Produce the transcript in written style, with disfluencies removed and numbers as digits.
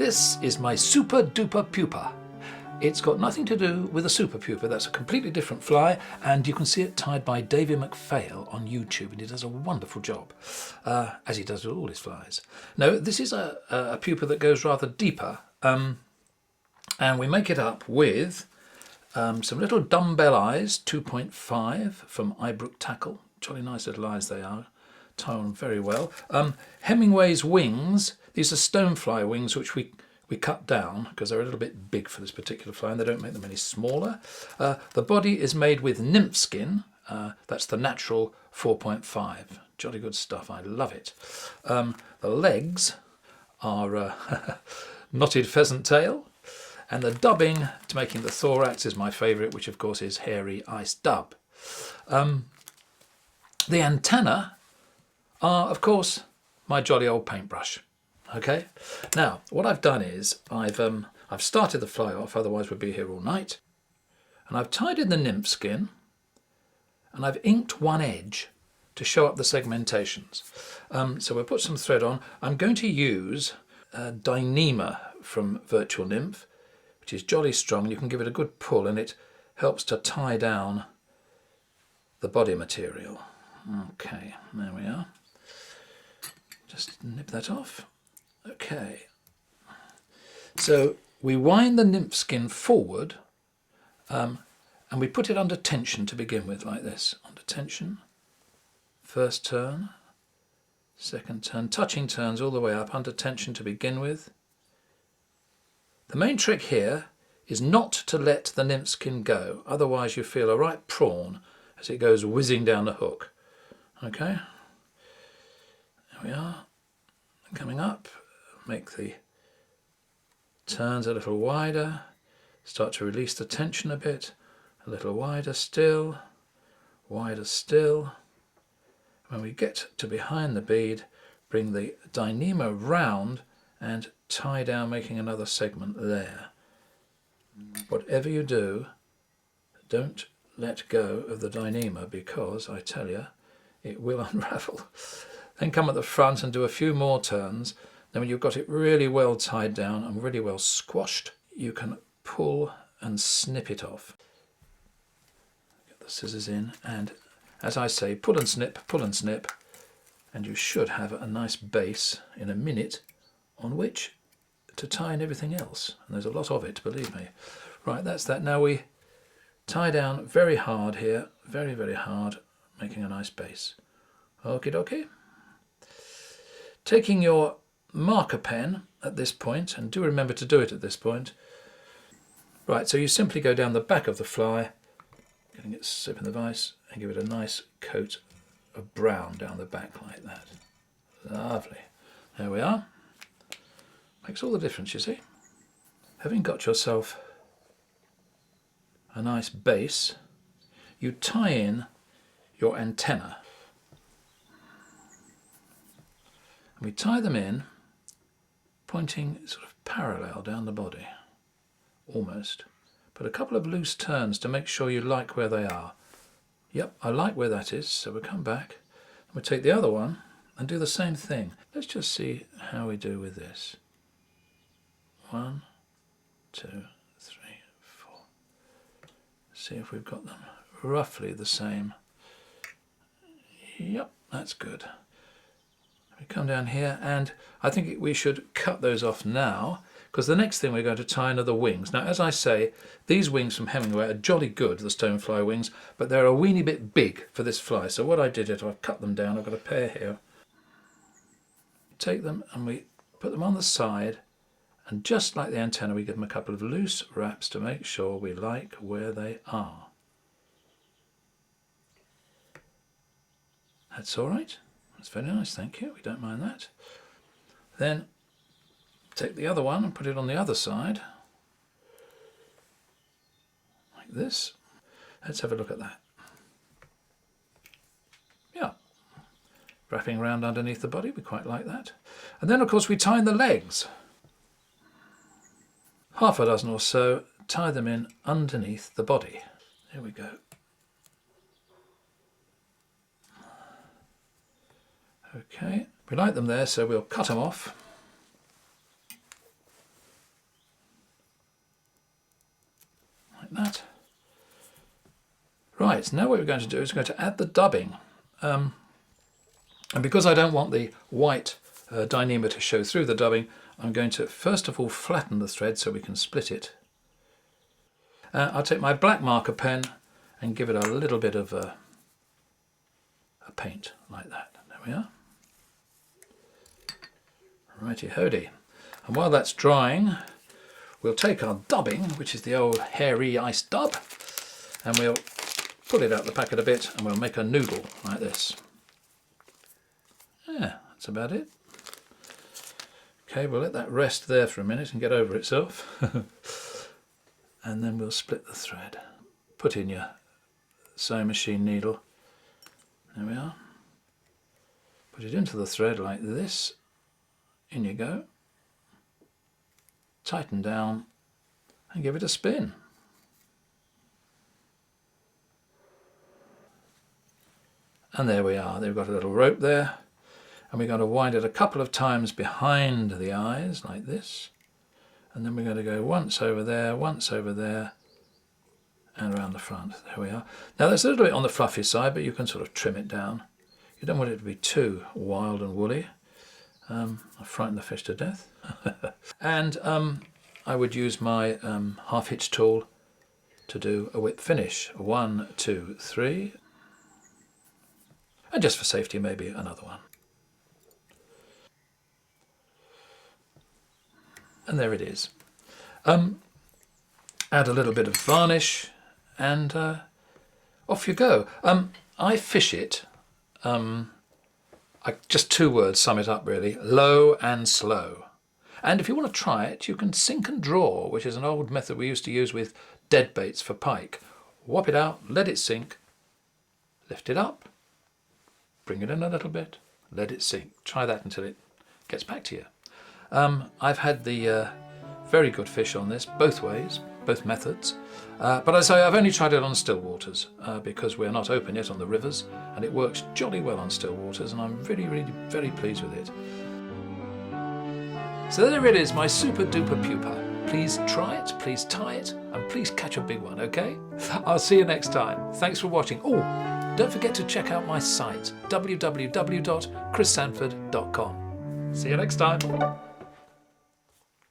This is my Supa-Dupa-Pupa. It's got nothing to do with a Super Pupa. That's a completely different fly, and you can see it tied by Davy McPhail on YouTube, and he does a wonderful job, as he does with all his flies. No, this is a pupa that goes rather deeper, and we make it up with some little dumbbell eyes, 2.5 from Ibrook Tackle. Jolly nice little eyes they are, tie on very well. Hemingway's wings, these are stonefly wings which we cut down because they're a little bit big for this particular fly and they don't make them any smaller. The body is made with nymph skin, that's the natural 4.5. Jolly good stuff, I love it. The legs are knotted pheasant tail, and the dubbing to making the thorax is my favourite, which of course is hairy ice dub. The antenna are of course my jolly old paintbrush. Okay, now what I've done is I've started the fly off, otherwise we'd be here all night, and I've tied in the nymph skin and I've inked one edge to show up the segmentations. So we'll put some thread on. I'm going to use Dyneema from Virtual Nymph, which is jolly strong. You can give it a good pull and it helps to tie down the body material. Okay, there we are. Just nip that off. Okay, so we wind the nymph skin forward and we put it under tension to begin with, like this. Under tension, first turn, second turn, touching turns all the way up, under tension to begin with. The main trick here is not to let the nymph skin go, otherwise you feel a right prawn as it goes whizzing down the hook. Okay, there we are, coming up. Make the turns a little wider, start to release the tension a bit, a little wider still, wider still. When we get to behind the bead, bring the Dyneema round and tie down, making another segment there. Whatever you do, don't let go of the Dyneema because, I tell you, it will unravel. Then come at the front and do a few more turns. Then when you've got it really well tied down and really well squashed, you can pull and snip it off. Get the scissors in and, as I say, pull and snip, and you should have a nice base in a minute on which to tie in everything else. And there's a lot of it, believe me. Right, that's that. Now we tie down very hard here, very, very hard, making a nice base. Okie dokie. Taking your marker pen at this point, and do remember to do it at this point. Right, so you simply go down the back of the fly, getting it slip in the vise, and give it a nice coat of brown down the back like that. Lovely. There we are. Makes all the difference, you see. Having got yourself a nice base, you tie in your antenna. And we tie them in pointing sort of parallel down the body, almost. But a couple of loose turns to make sure you like where they are. Yep, I like where that is, so we'll come back. And we'll take the other one and do the same thing. Let's just see how we do with this. 1, 2, 3, 4. See if we've got them roughly the same. Yep, that's good. We come down here, and I think we should cut those off now, because the next thing we're going to tie in are the wings. Now, as I say, these wings from Hemingway are jolly good, the stonefly wings, but they're a weeny bit big for this fly. So what I did is I've cut them down. I've got a pair here. Take them and we put them on the side, and just like the antenna, we give them a couple of loose wraps to make sure we like where they are. That's all right. That's very nice, thank you. We don't mind that. Then take the other one and put it on the other side, like this. Let's have a look at that. Yeah, wrapping around underneath the body, we quite like that. And then of course we tie in the legs. Half a dozen or so, tie them in underneath the body. There we go. Okay, we like them there, so we'll cut them off. Right, now what we're going to do is we're going to add the dubbing. And because I don't want the white Dyneema to show through the dubbing, I'm going to first of all flatten the thread so we can split it. I'll take my black marker pen and give it a little bit of a paint like that. There we are. Righty-hody. And while that's drying, we'll take our dubbing, which is the old hairy ice dub, and we'll pull it out the packet a bit and we'll make a noodle like this. Yeah, that's about it. Okay, we'll let that rest there for a minute and get over itself. And then we'll split the thread. Put in your sewing machine needle. There we are. Put it into the thread like this. In you go. Tighten down and give it a spin. And there we are. They've got a little rope there. And we're going to wind it a couple of times behind the eyes like this. And then we're going to go once over there, and around the front. There we are. Now that's a little bit on the fluffy side, but you can sort of trim it down. You don't want it to be too wild and woolly. I'll frighten the fish to death. And I would use my half hitch tool to do a whip finish. 1, 2, 3. And just for safety, maybe another one. And there it is. Add a little bit of varnish and off you go. I fish it, just 2 words sum it up really, low and slow. And if you want to try it, you can sink and draw, which is an old method we used to use with dead baits for pike. Whop it out, let it sink, lift it up, bring it in a little bit, let it sink. Try that until it gets back to you. I've had the very good fish on this, both ways, both methods. But I say I've only tried it on still waters because we're not open yet on the rivers, and it works jolly well on still waters, and I'm really, really very pleased with it. So there it is, my Supa-Dupa-Pupa. Please try it, please tie it, and please catch a big one, okay? I'll see you next time. Thanks for watching. Oh, don't forget to check out my site, www.chrissandford.com. See you next time.